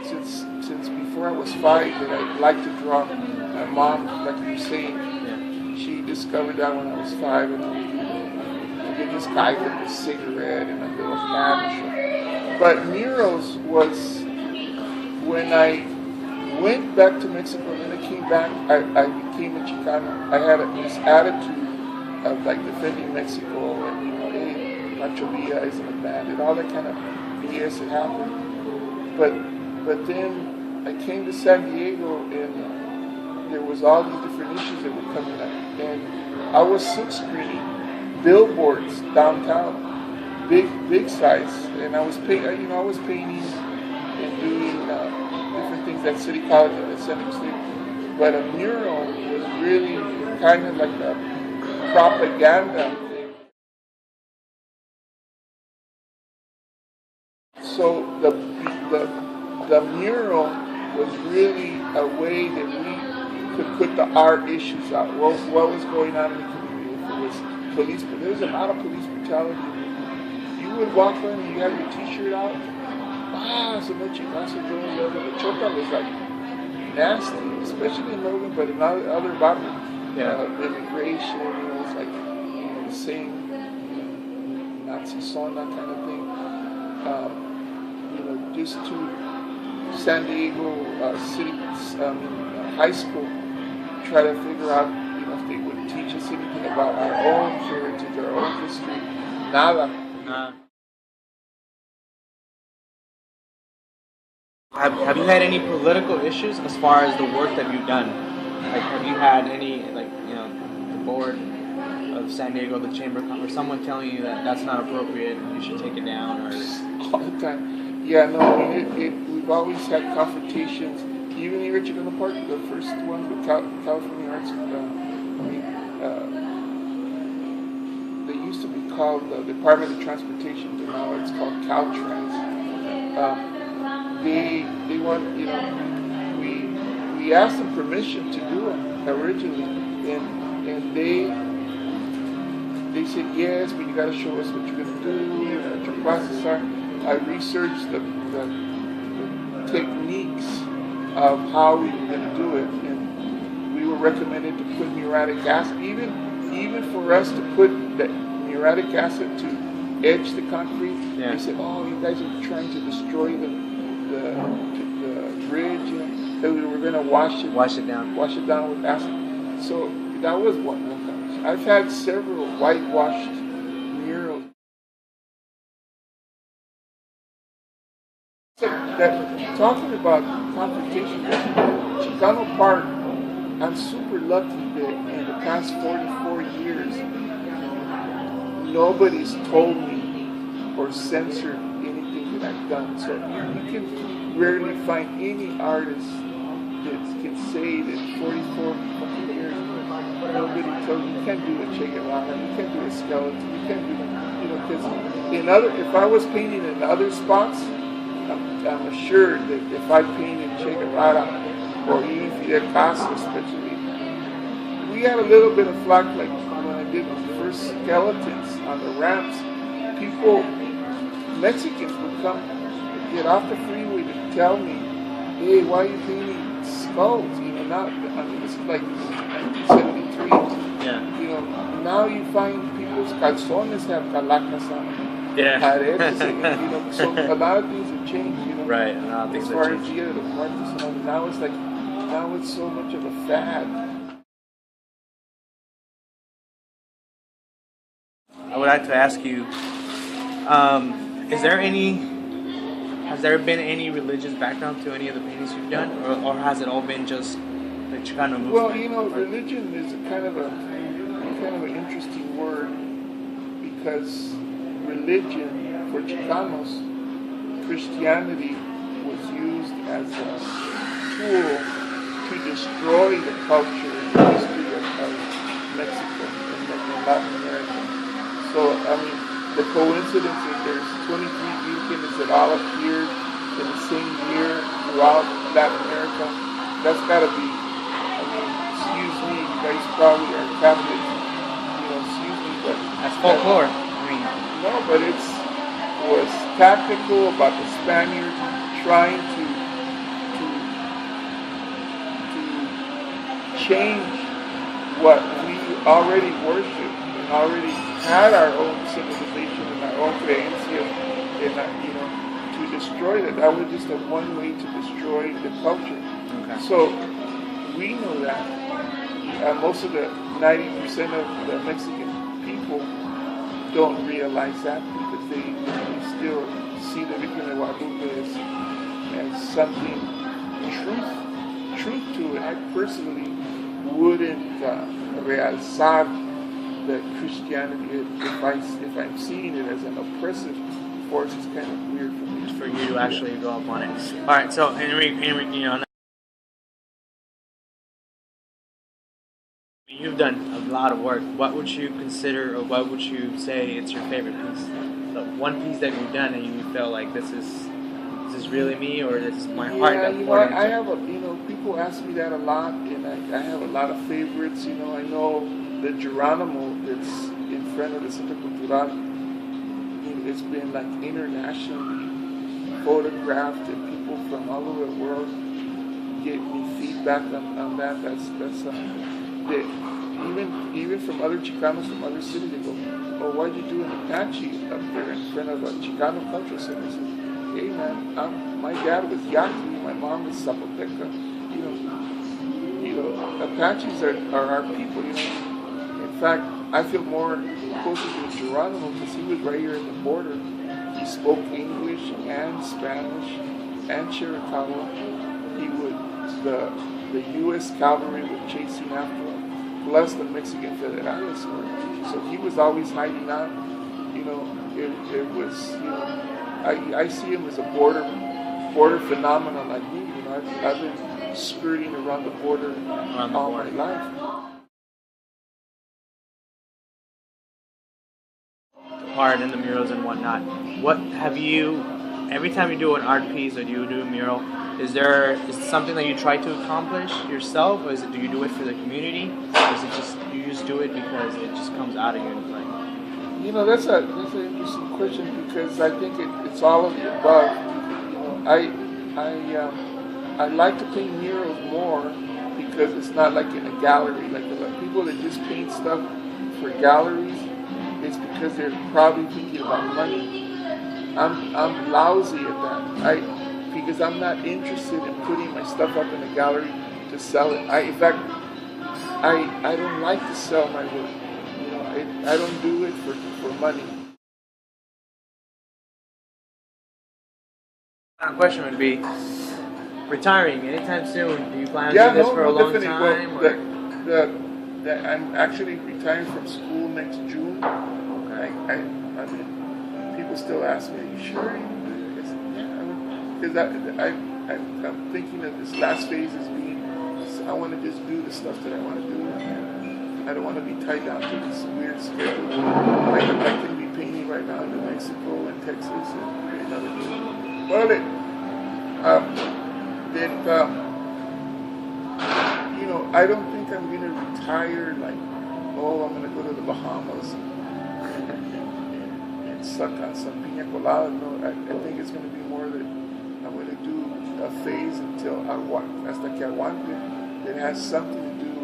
since before I was 5 that I liked to draw. My mom, like you were saying, she discovered that when I was 5, and I did this guy with a cigarette and a little hat and stuff. But murals was when I went back to Mexico and then I came back. I became a Chicano. I had this attitude of like defending Mexico and hey, Pancho Villa isn't a bandit, all that kind of BS that happened. But then I came to San Diego and there was all these different issues that were coming up, and I was silk screening billboards downtown, big size, and I was painting and doing different things at City College and at Central State. But a mural was really kind of like a propaganda thing. So the mural was really a way that we could put the art issues out. What was going on in the community? If it was police, but there was a lot of police brutality. You would walk in and you had your T-shirt out. So much Chicano. The choca was like nasty, especially in Logan, but in other barrios. Immigration, it's like the same Nazi song, that kind of thing. Just to San Diego City high school, try to figure out if they would teach us anything about our own heritage, our own history. Nada. Have you had any political issues as far as the work that you've done? Like, have you had any, the board of San Diego, the Chamber of Commerce, someone telling you that that's not appropriate, you should take it down, or all the time? Yeah, no, we've always had confrontations. Even here at Chicano Park, the first one with California Arts, they used to be called the Department of Transportation, but now it's called Caltrans. They want, we asked them permission to do it originally, and they said yes, but you got to show us what you're going to do, what your process are. I researched the techniques of how we were going to do it, and we were recommended to put muriatic acid, even for us to put the muriatic acid to etch the concrete. They said, "Oh, you guys are trying to destroy the bridge, that we were going to wash it down with acid." So that was one. I've had several whitewashed murals. Talking about confrontation, Chicano Park, I'm super lucky that in the past 44 years, nobody's told me or censored anything that I've done. So you can rarely find any artist that can say that 44 fucking years, nobody told me, you can't do a Che Guevara, you can't do a skeleton, you can't do, because if I was painting in other spots, I'm assured that if I painted Che Guevara or even Fidel Castro especially, we had a little bit of flack, like when I did the first skeletons on the ramps. Mexicans would get off the freeway to tell me, hey, why are you painting skulls? This is like 1973. Now you find people's calzones have calacas on them. Aretes, so a lot of things have changed, Right, a lot of things as far as Dia de los Muertos, now it's so much of a fad. I would like to ask you, has there been any religious background to any of the paintings you've done, or has it all been just the Chicano movement? Well, religion is kind of an interesting word, because religion for Chicanos, Christianity was used as a tool to destroy the culture and the history of Mexico and Latin America. So, the coincidence is there's 23 Virgenes that all appeared in the same year throughout Latin America. That's got to be, excuse me, you guys probably are Catholic, excuse me, but that's folklore. No, but it was tactical about the Spaniards trying to change what we already worship and already had our own civilization and our own creencia, and to destroy that. That was just a one way to destroy the culture. Okay. So we know that. Most of the 90% of the Mexican people don't realize that because they still see the Virgen de Guadalupe as something truth to it. I personally wouldn't realzar the Christianity if I'm seeing it as an oppressive force. It's kind of weird for me. For you to actually go up on it. All right. So, you've done a lot of work. What would you consider, or what would you say it's your favorite piece? The one piece that you've done and you feel like this is really me, or this is my heart that poured into. I have people ask me that a lot, and I have a lot of favorites. I know the Geronimo that's in front of the Centro Cultural. It's been like internationally photographed, and people from all over the world give me feedback on that. Even from other Chicanos from other cities, they go, "Oh, why'd you do an Apache up there in front of a Chicano cultural center?" I said, "Hey man, my dad was Yaqui, my mom was Zapoteca. Apaches are our people. In fact, I feel more closer to Geronimo because he was right here at the border. He spoke English and Spanish and Chiricahua. The U.S. cavalry was chasing after him, plus the Mexican federales were. So he was always hiding out. It was, I see him as a border phenomenon like me. I've been skirting around the border all my life. Art and the murals and whatnot. What have you? Every time you do an art piece or you do a mural, is it something that you try to accomplish yourself, or do you do it for the community, or is it just you just do it because it just comes out of you? That's an interesting question because I think it's all of the above. I like to paint murals more because it's not like in a gallery. Like the people that just paint stuff for galleries, it's because they're probably thinking about money. I'm lousy at that. Because I'm not interested in putting my stuff up in a gallery to sell it. I don't like to sell my work. I don't do it for money. My question would be, retiring anytime soon? Do you plan to do this for a long time? I'm actually retiring from school next June. Okay. People still ask me, "Are you sure?" Because I'm thinking of this last phase as being, I want to just do the stuff that I want to do. I don't want to be tied down to this weird schedule. I can be painting right now in New Mexico and Texas and another thing. But I don't think I'm going to retire like, I'm going to go to the Bahamas and suck on some piña colada. No, I think it's going to be more that I'm going to do a phase hasta que aguante. It has something to do